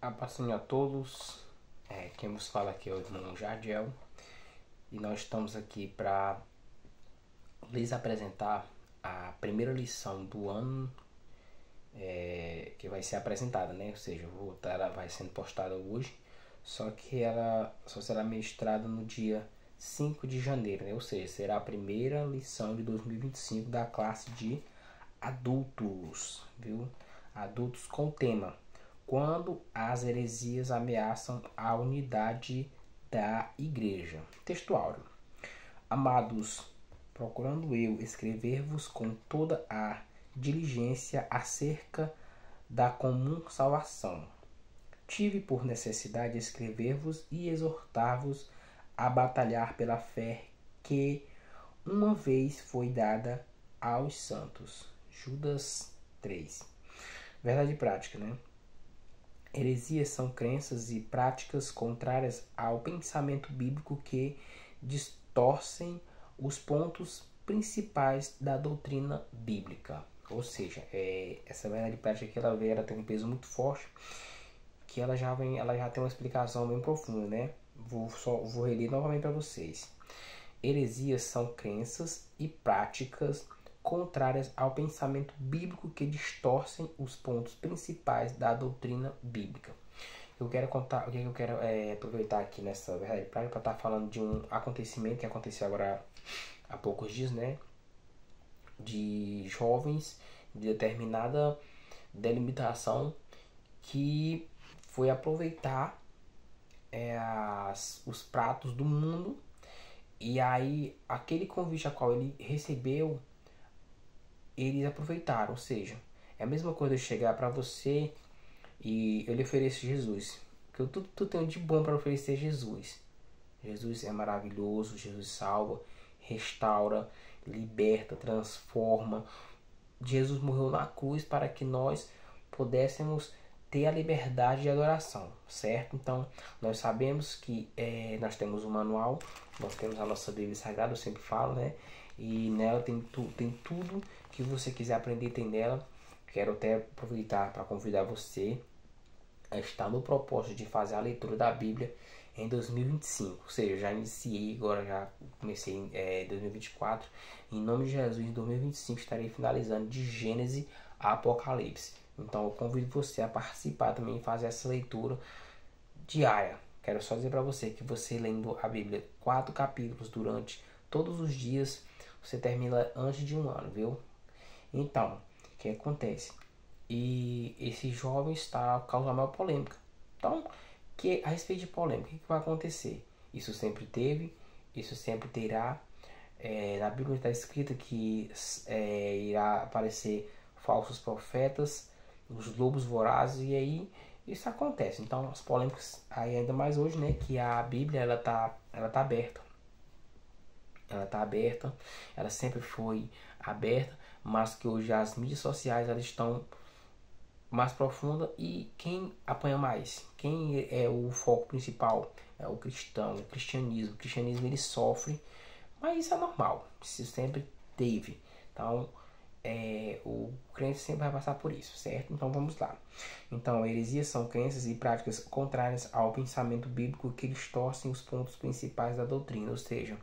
A paz a todos, quem vos fala aqui é o irmão Jadiel e nós estamos aqui para lhes apresentar a primeira lição do ano que vai ser apresentada, né? Ou seja, ela vai sendo postada hoje, só que ela só será ministrada no dia 5 de janeiro, né? Ou seja, será a primeira lição de 2025 da classe de adultos, viu? Adultos com tema: quando as heresias ameaçam a unidade da igreja. Texto áureo. Amados, procurando eu escrever-vos com toda a diligência acerca da comum salvação, tive por necessidade escrever-vos e exortar-vos a batalhar pela fé que uma vez foi dada aos santos. Judas 3. Verdade prática, né? Heresias são crenças e práticas contrárias ao pensamento bíblico que distorcem os pontos principais da doutrina bíblica. Ou seja, essa verdade prática que ela tem um peso muito forte, que ela já tem uma explicação bem profunda, né? Vou reler novamente para vocês. Heresias são crenças e práticas contrárias ao pensamento bíblico que distorcem os pontos principais da doutrina bíblica. Eu quero contar, o que eu quero aproveitar aqui nessa verdade prática para estar falando de um acontecimento que aconteceu agora há poucos dias, né? De jovens de determinada delimitação que foi aproveitar os pratos do mundo, e aí aquele convite a qual ele recebeu, eles aproveitaram. Ou seja, é a mesma coisa de chegar para você e eu lhe ofereço Jesus, porque tu tem de bom para oferecer Jesus. Jesus é maravilhoso, Jesus salva, restaura, liberta, transforma. Jesus morreu na cruz para que nós pudéssemos ter a liberdade de adoração, certo? Então, nós sabemos que nós temos um manual, nós temos a nossa Bíblia Sagrada, eu sempre falo, né? E nela tem tudo que você quiser aprender, tem nela. Quero até aproveitar para convidar você a estar no propósito de fazer a leitura da Bíblia em 2025. Ou seja, já iniciei, agora já comecei em 2024. Em nome de Jesus, em 2025 estarei finalizando de Gênesis a Apocalipse. Então eu convido você a participar também e fazer essa leitura diária. Quero só dizer para você que você lendo a Bíblia 4 capítulos durante todos os dias, você termina antes de um ano, viu? Então, o que acontece? E esse jovem está causando uma polêmica. Então, a respeito de polêmica, o que vai acontecer? Isso sempre teve, isso sempre terá. Na Bíblia está escrito que irá aparecer falsos profetas, os lobos vorazes, e aí isso acontece. Então, as polêmicas, aí ainda mais hoje, né, que a Bíblia ela tá aberta. Ela está aberta, ela sempre foi aberta, mas que hoje as mídias sociais elas estão mais profundas, e quem apanha mais? Quem é o foco principal? É o cristão, o cristianismo. O cristianismo ele sofre, mas isso é normal, isso sempre teve. Então, o crente sempre vai passar por isso, certo? Então vamos lá. Então, heresias são crenças e práticas contrárias ao pensamento bíblico que distorcem os pontos principais da doutrina, ou seja,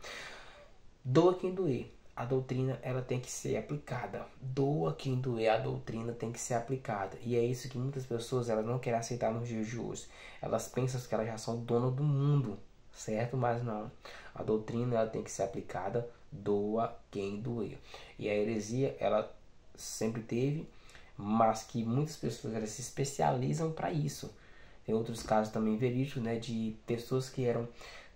doa quem doer. A doutrina ela tem que ser aplicada. Doa quem doer, a doutrina tem que ser aplicada. E é isso que muitas pessoas elas não querem aceitar nos dias de hoje. Elas pensam que elas já são donas do mundo, certo? Mas não. A doutrina ela tem que ser aplicada. Doa quem doer. E a heresia ela sempre teve, mas que muitas pessoas elas se especializam para isso. Tem outros casos também verídicos, né, de pessoas que eram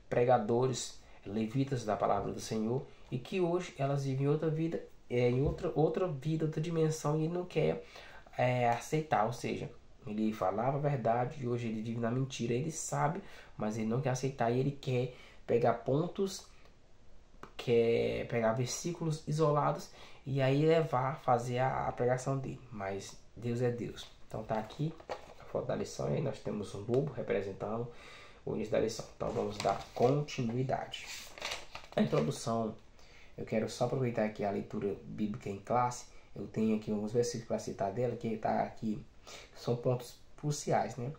pregadores levitas da palavra do Senhor e que hoje elas vivem outra vida, em outra vida, outra dimensão, e ele não quer aceitar. Ou seja, ele falava a verdade e hoje ele vive na mentira. Ele sabe, mas ele não quer aceitar, e ele quer pegar pontos, quer pegar versículos isolados e aí fazer a pregação dele. Mas Deus é Deus. Então tá aqui a foto da lição, e aí nós temos um lobo representando o início da lição. Então vamos dar continuidade. A introdução, eu quero só aproveitar aqui a leitura bíblica em classe. Eu tenho aqui alguns versículos para citar dela, que está aqui, são pontos cruciais, né?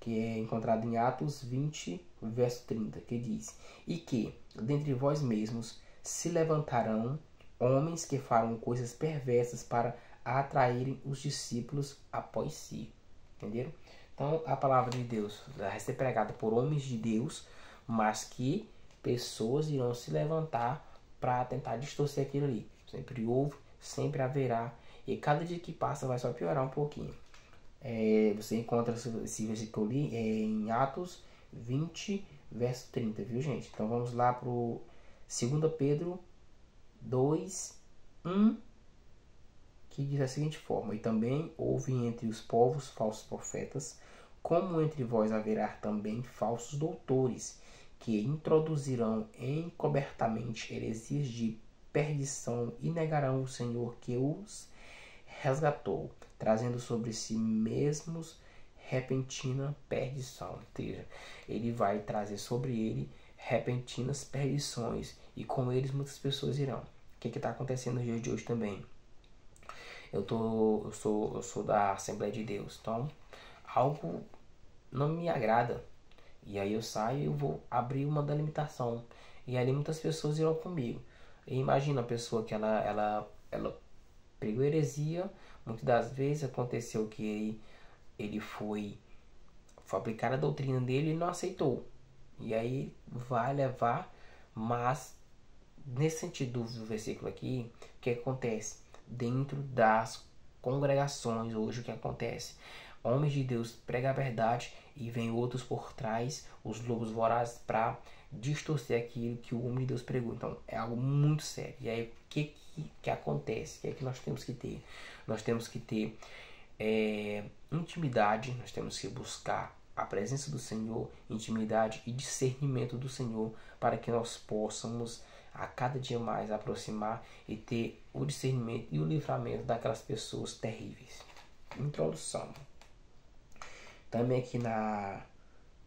que é encontrado em Atos 20, verso 30, que diz: E que, dentre vós mesmos, se levantarão homens que farão coisas perversas para atraírem os discípulos após si. Entenderam? Então, a palavra de Deus vai ser pregada por homens de Deus, mas que pessoas irão se levantar para tentar distorcer aquilo ali. Sempre houve, sempre haverá, e cada dia que passa vai só piorar um pouquinho. Você encontra esse versículo ali em Atos 20, verso 30, viu, gente? Então vamos lá para o 2 Pedro 2, 1, que diz da seguinte forma: E também houve entre os povos falsos profetas, como entre vós haverá também falsos doutores, que introduzirão encobertamente heresias de perdição e negarão o Senhor que os resgatou, trazendo sobre si mesmos repentina perdição. Ou seja, ele vai trazer sobre ele repentinas perdições, e com eles muitas pessoas irão. O que está acontecendo nos dias de hoje também? Eu sou da Assembleia de Deus, então algo não me agrada, e aí eu saio e eu vou abrir uma delimitação, e ali muitas pessoas irão comigo. E imagina a pessoa que ela pregou heresia. Muitas das vezes aconteceu que ele foi aplicar a doutrina dele e não aceitou, e aí vai levar. Mas nesse sentido do versículo aqui, o que acontece dentro das congregações hoje? O que acontece? Homens de Deus pregam a verdade e vem outros por trás, os lobos vorazes, para distorcer aquilo que o homem de Deus pregou. Então é algo muito sério. E aí o que acontece? O que é que nós temos que ter? Nós temos que ter intimidade, nós temos que buscar a presença do Senhor, intimidade e discernimento do Senhor, para que nós possamos a cada dia mais aproximar e ter o discernimento e o livramento daquelas pessoas terríveis. Introdução. Também aqui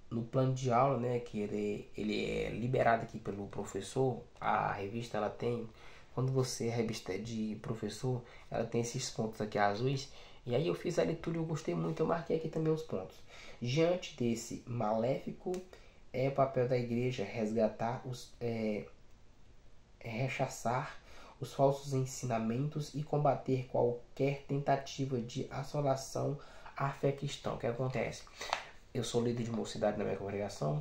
no plano de aula, né, que ele é liberado aqui pelo professor. A revista, ela tem, quando você, a revista é de professor, ela tem esses pontos aqui azuis, e aí eu fiz a leitura e eu gostei muito, eu marquei aqui também os pontos. Diante desse maléfico, é o papel da igreja resgatar rechaçar os falsos ensinamentos e combater qualquer tentativa de assolação à fé cristã. O que acontece? Eu sou líder de mocidade na minha congregação,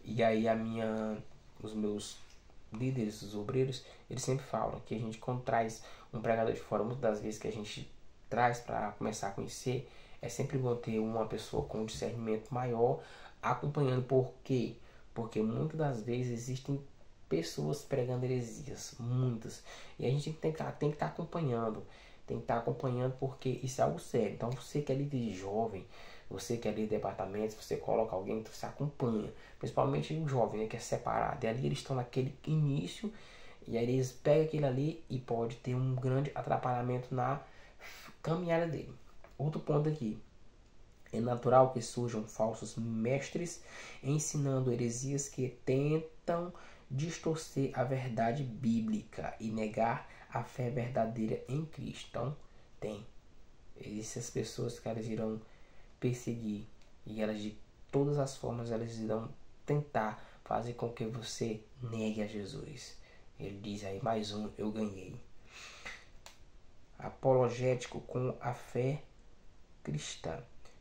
e aí os meus líderes, os obreiros, eles sempre falam que a gente, quando traz um pregador de fora, muitas das vezes que a gente traz para começar a conhecer, é sempre bom ter uma pessoa com um discernimento maior acompanhando. Por quê? Porque muitas das vezes existem pessoas pregando heresias, muitas, e a gente tem que estar acompanhando, porque isso é algo sério. Então você que é líder de jovem, você que é líder de departamento, você coloca alguém, você acompanha, principalmente o jovem, né, que é separado, e ali eles estão naquele início, e aí eles pegam aquilo ali e pode ter um grande atrapalhamento na caminhada dele. Outro ponto aqui: é natural que surjam falsos mestres ensinando heresias que tentam distorcer a verdade bíblica e negar a fé verdadeira em Cristo. Então, existem as pessoas que elas irão perseguir, e elas, de todas as formas, elas irão tentar fazer com que você negue a Jesus. Ele diz aí, mais um, eu ganhei. Apologético com a fé cristã.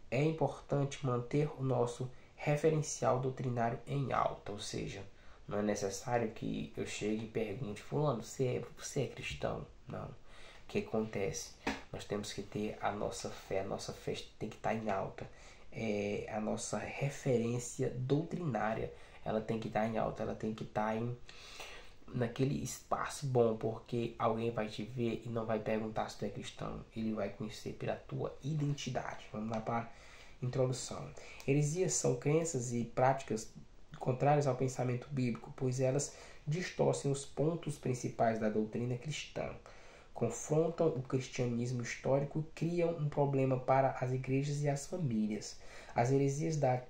É importante manter o nosso referencial doutrinário em alta, ou seja, não é necessário que eu chegue e pergunte: fulano, você é cristão? Não. O que acontece? Nós temos que ter a nossa fé tem que estar em alta. A nossa referência doutrinária, ela tem que estar em alta, ela tem que estar naquele espaço bom, porque alguém vai te ver e não vai perguntar se tu é cristão, ele vai conhecer pela tua identidade. Vamos lá para a introdução. Heresias são crenças e práticas contrárias ao pensamento bíblico, pois elas distorcem os pontos principais da doutrina cristã, confrontam o cristianismo histórico e criam um problema para as igrejas e as famílias. As heresias da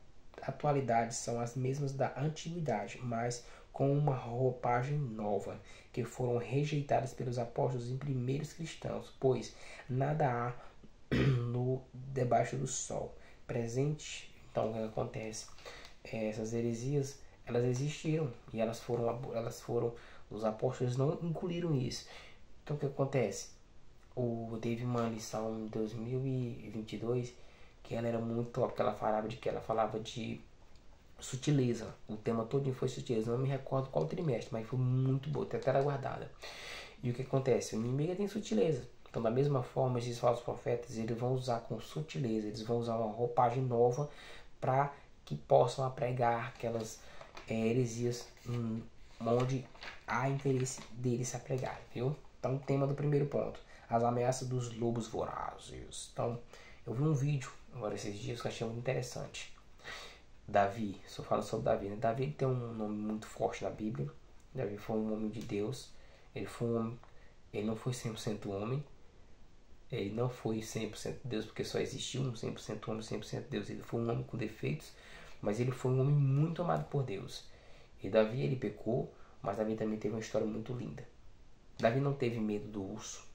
atualidade são as mesmas da antiguidade, mas com uma roupagem nova, que foram rejeitadas pelos apóstolos e primeiros cristãos, pois nada há no debaixo do sol presente Então o que acontece? Essas heresias, elas existiram e os apóstolos não incluíram isso. Então o que acontece? Teve uma lição em 2022 que ela era muito top, que ela falava de sutileza. O tema todo foi sutileza. Não me recordo qual trimestre, mas foi muito boa, até era guardada. E o que acontece? O inimigo tem sutileza. Então, da mesma forma, esses falsos profetas, eles vão usar com sutileza, eles vão usar uma roupagem nova para que possam pregar aquelas heresias onde há interesse deles se pregar, viu? Então, tema do primeiro ponto, as ameaças dos lobos vorazes. Então, eu vi um vídeo agora esses dias que eu achei muito interessante. Davi, só falo sobre Davi, né? Davi tem um nome muito forte na Bíblia. Davi foi um homem de Deus. Ele não foi 100% homem. Ele não foi 100% Deus, porque só existiu um 100% homem, 100% Deus. Ele foi um homem com defeitos, mas ele foi um homem muito amado por Deus. E Davi, ele pecou, mas Davi também teve uma história muito linda. Davi não teve medo do urso.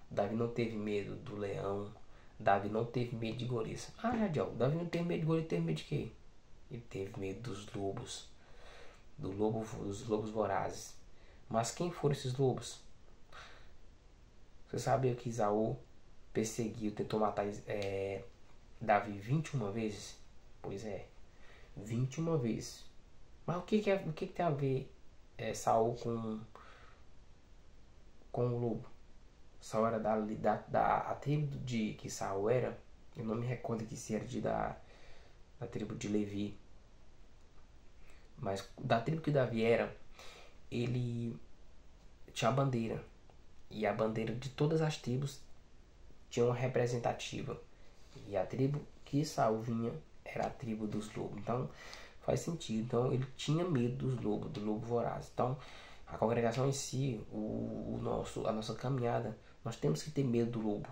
Davi não teve medo do leão. Davi não teve medo de Golias. Jadiel, Davi não teve medo de Golias, teve medo de quê? Ele teve medo dos lobos. Dos lobos vorazes. Mas quem foram esses lobos? Você sabia que Isaú perseguiu, tentou matar Davi 21 vezes? Pois é, 21 vezes. Mas o que tem a ver Saul com o lobo? Saul era da tribo de que Saul era. Eu não me recordo que se era da tribo de Levi. Mas da tribo que Davi era, ele tinha a bandeira. E a bandeira de todas as tribos tinha uma representativa. E a tribo que Saul vinha era a tribo dos lobos. Então faz sentido. Então ele tinha medo dos lobos, do lobo voraz. Então a congregação em si, a nossa caminhada, nós temos que ter medo do lobo.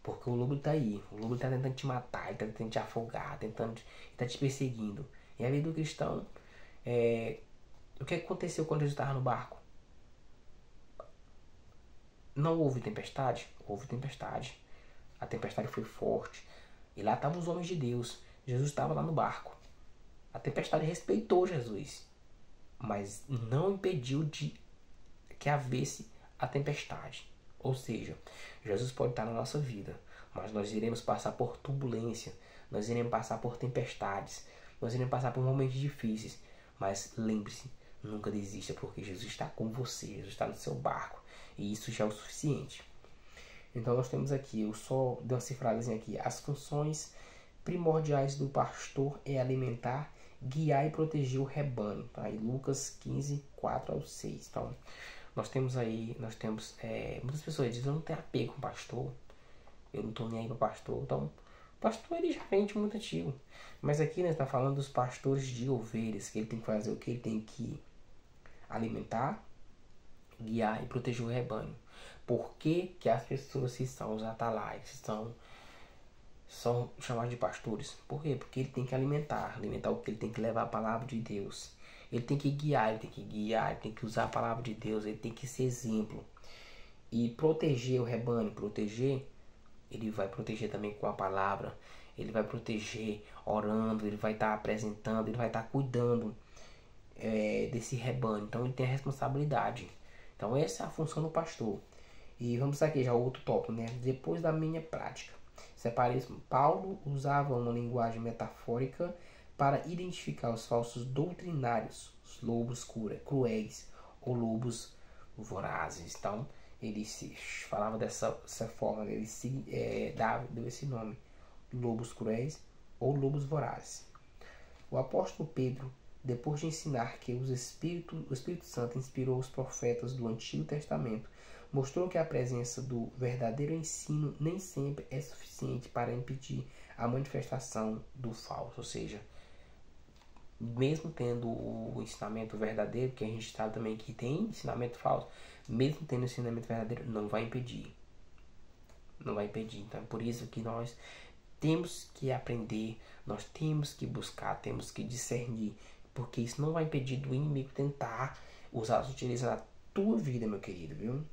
Porque o lobo está aí. O lobo está tentando te matar, ele está tentando te afogar, está te perseguindo. E a vida do cristão, o que aconteceu quando Jesus estava no barco? Não houve tempestade? Houve tempestade. A tempestade foi forte. E lá estavam os homens de Deus. Jesus estava lá no barco. A tempestade respeitou Jesus, mas não impediu de que havesse a tempestade. Ou seja, Jesus pode estar na nossa vida, mas nós iremos passar por turbulência, nós iremos passar por tempestades, nós iremos passar por momentos difíceis. Mas lembre-se, nunca desista, porque Jesus está com você, Jesus está no seu barco, e isso já é o suficiente. Então nós temos aqui, eu só dei uma cifradazinha aqui, as funções primordiais do pastor é alimentar, guiar e proteger o rebanho. Tá? Aí Lucas 15, 4 ao 6. Então, nós temos muitas pessoas dizem, eu não tenho apego com o pastor, eu não estou nem aí com o pastor. Então, o pastor ele já vem de muito antigo. Mas aqui, né, está falando dos pastores de ovelhas, que ele tem que fazer o que? Ele tem que alimentar, guiar e proteger o rebanho. Por que as pessoas que são os atalaios, são chamados de pastores? Por quê? Porque ele tem que alimentar o que? Ele tem que levar a palavra de Deus. Ele tem que guiar, ele tem que usar a palavra de Deus, ele tem que ser exemplo. E proteger o rebanho, ele vai proteger também com a palavra, ele vai proteger orando, ele vai estar apresentando, ele vai estar cuidando desse rebanho. Então ele tem a responsabilidade. Então essa é a função do pastor. E vamos aqui já outro tópico, né? Depois da minha prática. Paulo usava uma linguagem metafórica para identificar os falsos doutrinários, os lobos cruéis ou lobos vorazes. Então, ele se falava dessa forma, ele deu esse nome, lobos cruéis ou lobos vorazes. O apóstolo Pedro, depois de ensinar que o Espírito Santo inspirou os profetas do Antigo Testamento, mostrou que a presença do verdadeiro ensino nem sempre é suficiente para impedir a manifestação do falso. Ou seja, mesmo tendo o ensinamento verdadeiro, que a gente sabe também que tem ensinamento falso, mesmo tendo o ensinamento verdadeiro, não vai impedir. Não vai impedir. Então é por isso que nós temos que aprender, nós temos que buscar, temos que discernir, porque isso não vai impedir do inimigo tentar usar a sutileza na tua vida, meu querido, viu?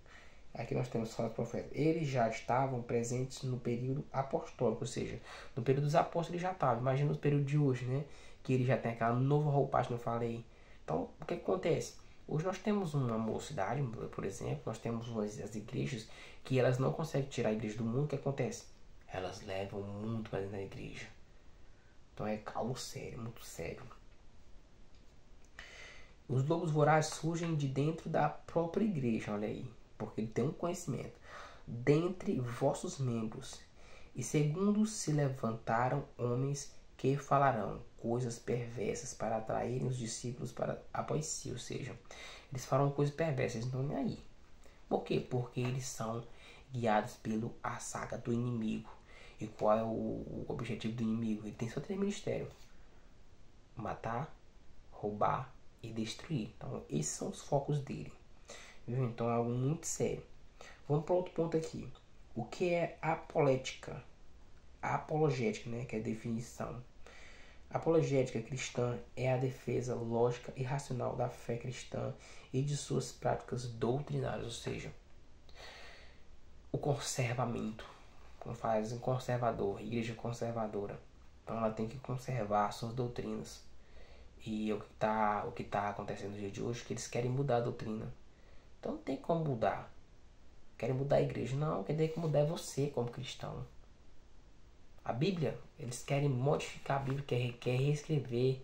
Aqui nós temos falsos profetas. Eles já estavam presentes no período apostólico, ou seja, no período dos apóstolos ele já estava. Imagina no período de hoje, né? Que ele já tem aquela nova roupagem que eu falei. Então, o que acontece? Hoje nós temos uma mocidade, por exemplo, nós temos as igrejas que elas não conseguem tirar a igreja do mundo. O que acontece? Elas levam o mundo para dentro da igreja. Então é algo sério, muito sério. Os lobos vorazes surgem de dentro da própria igreja, olha aí, porque ele tem um conhecimento. Dentre vossos membros, e segundo se levantaram homens que falarão coisas perversas para atraírem os discípulos para após si, ou seja, eles falam coisas perversas, eles não estão nem aí. Por quê? Porque eles são guiados pelo a saga do inimigo. E qual é o objetivo do inimigo? Ele tem só 3 ministérios: matar, roubar e destruir. Então, esses são os focos dele. Viu? Então, é algo muito sério. Vamos para outro ponto aqui. O que é apolética? A apologética, né? Que é a definição. A apologética cristã é a defesa lógica e racional da fé cristã e de suas práticas doutrinárias, ou seja, o conservamento. Como faz um conservador, igreja conservadora. Então ela tem que conservar suas doutrinas. E o que tá acontecendo no dia de hoje é que eles querem mudar a doutrina. Então não tem como mudar. Querem mudar a igreja. Não, quem tem que mudar é você como cristão. A Bíblia, eles querem modificar a Bíblia, quer reescrever.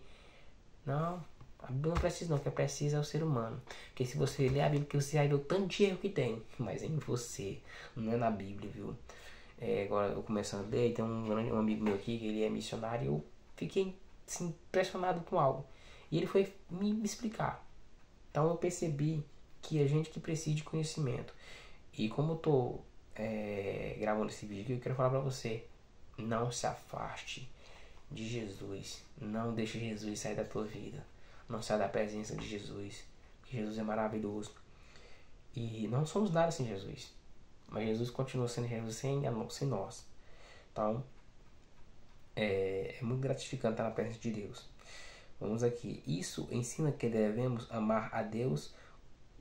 Não, a Bíblia não precisa não, o que precisa é o ser humano. Porque se você ler a Bíblia, que você vai ver o tanto de erro que tem. Mas é em você, não é na Bíblia, viu? Agora eu começando a ler, tem um amigo meu aqui, que ele é missionário, e eu fiquei assim, impressionado com algo. E ele foi me explicar. Então eu percebi que a gente que precisa de conhecimento. E como eu tô gravando esse vídeo aqui, eu quero falar pra você: não se afaste de Jesus. Não deixe Jesus sair da tua vida. Não saia da presença de Jesus. Porque Jesus é maravilhoso. E não somos nada sem Jesus. Mas Jesus continua sendo Jesus sem nós. Então, é muito gratificante estar na presença de Deus. Vamos aqui. Isso ensina que devemos amar a Deus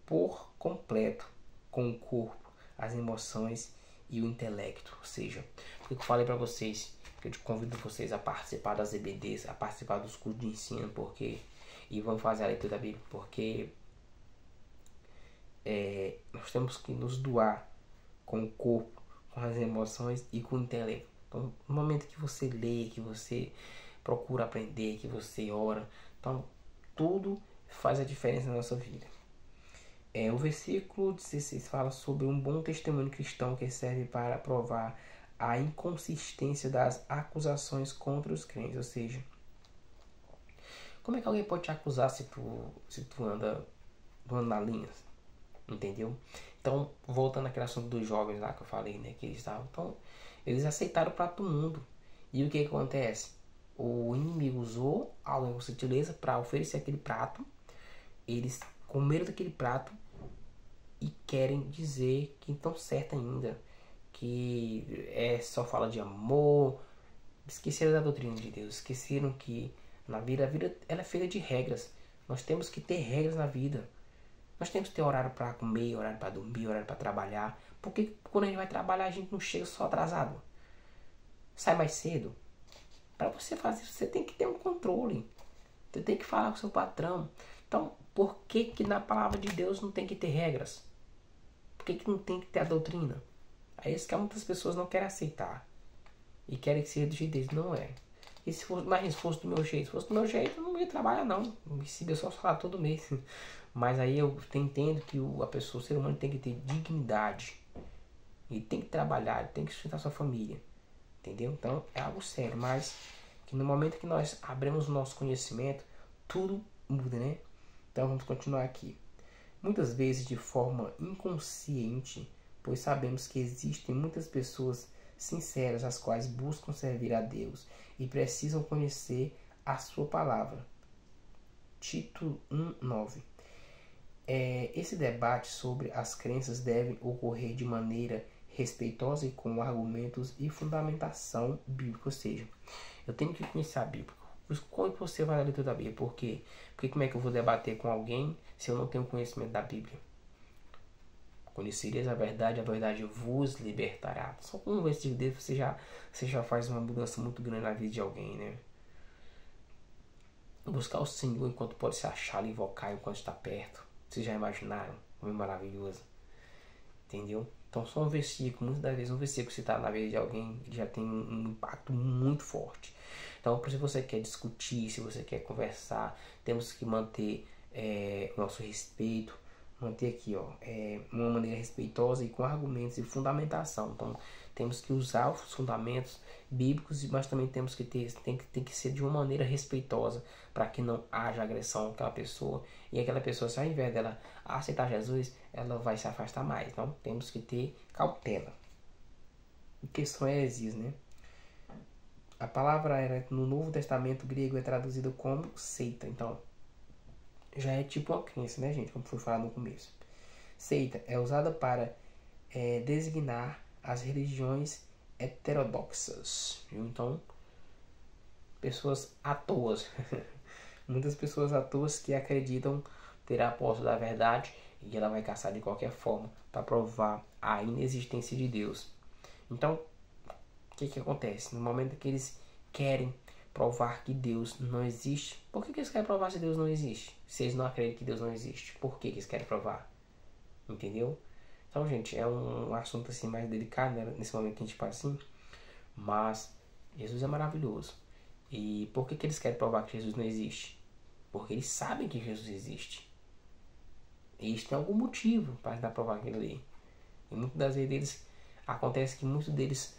por completo, com o corpo, as emoções e o intelecto. Ou seja, o que eu falei para vocês, que eu te convido vocês a participar das EBDs, a participar dos cursos de ensino, porque e vamos fazer a leitura da Bíblia, porque nós temos que nos doar com o corpo, com as emoções e com o intelecto. Então, no momento que você lê, que você procura aprender, que você ora, então tudo faz a diferença na nossa vida. O versículo 16 fala sobre um bom testemunho cristão que serve para provar a inconsistência das acusações contra os crentes. Ou seja, como é que alguém pode te acusar se tu anda na linha? Entendeu? Então, voltando àquele assunto dos jovens lá que eu falei, né? Que eles estavam. Então, eles aceitaram o prato do mundo. E o que acontece? O inimigo usou algo com sutileza para oferecer aquele prato. Eles comeram daquele prato e querem dizer que estão certos ainda. Que só fala de amor. Esqueceram da doutrina de Deus. Esqueceram que na vida, a vida ela é feita de regras. Nós temos que ter regras na vida. Nós temos que ter horário para comer, horário para dormir, horário para trabalhar. Porque quando a gente vai trabalhar, a gente não chega só atrasado. Sai mais cedo. Para você fazer isso, você tem que ter um controle. Você tem que falar com o seu patrão. Então, por que na palavra de Deus não tem que ter regras? Por que não tem que ter a doutrina? É isso que muitas pessoas não querem aceitar. E querem que seja do jeito deles. Não é. E se fosse do meu jeito? Se fosse do meu jeito, eu não ia trabalhar, não. Se eu só falar todo mês. Mas aí eu entendo que a pessoa, o ser humano, tem que ter dignidade. Ele tem que trabalhar, ele tem que sustentar sua família. Entendeu? Então é algo sério. Mas que no momento que nós abrimos o nosso conhecimento, tudo muda, né? Então vamos continuar aqui. Muitas vezes de forma inconsciente, pois sabemos que existem muitas pessoas sinceras as quais buscam servir a Deus e precisam conhecer a sua palavra. Tito 1:9. Esse debate sobre as crenças deve ocorrer de maneira respeitosa e com argumentos e fundamentação bíblica. Ou seja, eu tenho que conhecer a Bíblia. Como você vai na leitura da Bíblia? Por quê? Porque como é que eu vou debater com alguém se eu não tenho conhecimento da Bíblia? Conhecereis a verdade vos libertará. Só com um versículo dele você já faz uma mudança muito grande na vida de alguém, né? Buscar o Senhor enquanto pode se achar, invocar enquanto está perto. Vocês já imaginaram? Como é maravilhoso. Entendeu? Então só um versículo, muitas das vezes um versículo citado na vida de alguém já tem um impacto muito forte. Então, se você quer discutir, se você quer conversar, temos que manter o nosso respeito, manter aqui, ó, uma maneira respeitosa e com argumentos e fundamentação. Então, temos que usar os fundamentos bíblicos, mas também temos que tem que ser de uma maneira respeitosa para que não haja agressão àquela pessoa e aquela pessoa, se ao invés dela aceitar Jesus, ela vai se afastar mais. Então, temos que ter cautela. Em questão é heresias, né? A palavra no Novo Testamento grego é traduzida como seita. Então, já é tipo uma crença, né, gente? Como foi falado no começo. Seita é usada para designar as religiões heterodoxas, viu? Então, pessoas à toa. Muitas pessoas à toa que acreditam ter a posse da verdade e ela vai caçar de qualquer forma para provar a inexistência de Deus. Então, o que acontece? No momento que eles querem provar que Deus não existe, por que eles querem provar se Deus não existe? Se eles não acreditam que Deus não existe, por que eles querem provar? Entendeu? Então, gente, é um assunto assim mais delicado, né? Nesse momento que a gente passa assim, mas Jesus é maravilhoso. E por que eles querem provar que Jesus não existe? Porque eles sabem que Jesus existe. E eles têm algum motivo para tentar provar aquilo ali. E muitas das vezes acontece que muitos deles,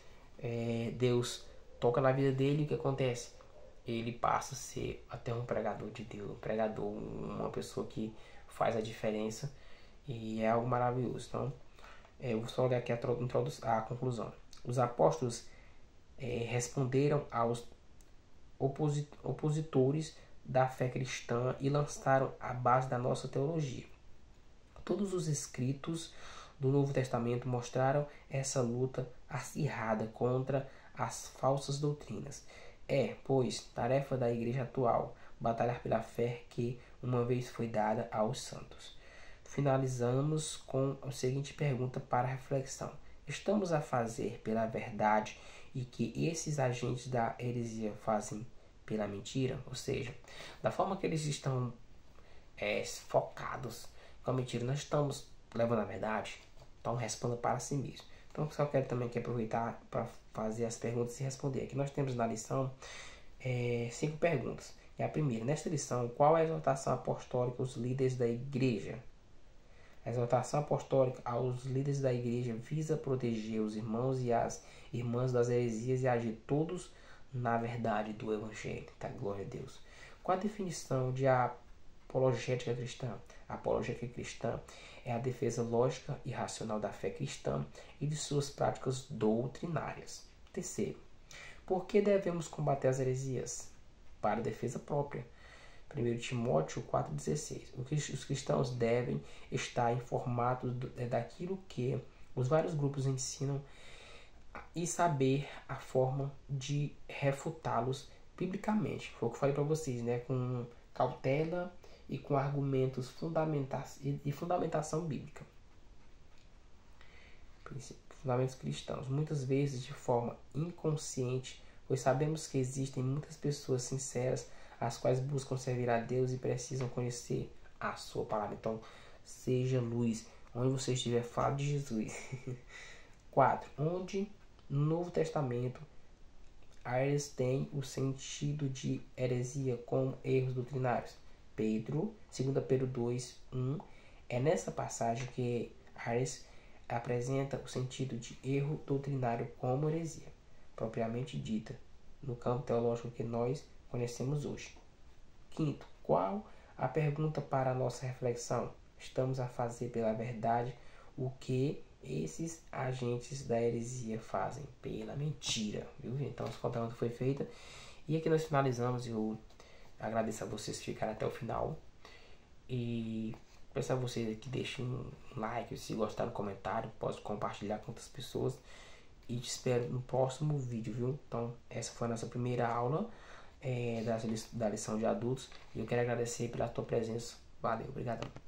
Deus toca na vida dele e o que acontece? Ele passa a ser até um pregador de Deus, um pregador, uma pessoa que faz a diferença e é algo maravilhoso. Então, eu vou só ler aqui a conclusão. Os apóstolos responderam aos opositores da fé cristã e lançaram a base da nossa teologia. Todos os escritos do Novo Testamento mostraram essa luta acirrada contra as falsas doutrinas. Pois, tarefa da igreja atual batalhar pela fé que uma vez foi dada aos santos. Finalizamos com a seguinte pergunta para reflexão. Estamos a fazer pela verdade e que esses agentes da heresia fazem pela mentira? Ou seja, da forma que eles estão focados com a mentira, nós estamos levando a verdade? Então responda para si mesmo. Então só quero também aproveitar para fazer as perguntas e responder. Aqui nós temos na lição 5 perguntas. E a primeira, nesta lição, qual é a exortação apostólica aos líderes da igreja? A exortação apostólica aos líderes da igreja visa proteger os irmãos e as irmãs das heresias e agir todos na verdade do evangelho. Tá? Glória a Deus. Qual a definição de apologética cristã? A apologética cristã é a defesa lógica e racional da fé cristã e de suas práticas doutrinárias. Terceiro, por que devemos combater as heresias? Para defesa própria. 1 Timóteo 4,16. Os cristãos devem estar informados daquilo que os vários grupos ensinam e saber a forma de refutá-los biblicamente. Foi o que eu falei para vocês, né? Com cautela e com argumentos e fundamentação bíblica. Fundamentos cristãos. Muitas vezes de forma inconsciente, pois sabemos que existem muitas pessoas sinceras as quais buscam servir a Deus e precisam conhecer a sua palavra. Então, seja luz onde você estiver, fale de Jesus. 4. Onde no Novo Testamento eles têm o sentido de heresia com erros doutrinários? 2 Pedro 2, 1. É nessa passagem que Ares apresenta o sentido de erro doutrinário como heresia, propriamente dita, no campo teológico que nós conhecemos hoje. 5. Qual a pergunta para a nossa reflexão? Estamos a fazer pela verdade o que esses agentes da heresia fazem pela mentira, viu? Então, essa pergunta foi feita e aqui nós finalizamos. Eu agradeço a vocês que ficaram até o final e peço a vocês que deixem um like, se gostaram, comentário, posso compartilhar com outras pessoas e te espero no próximo vídeo, viu? Então, essa foi a nossa primeira aula da lição de adultos e eu quero agradecer pela tua presença. Valeu, obrigado.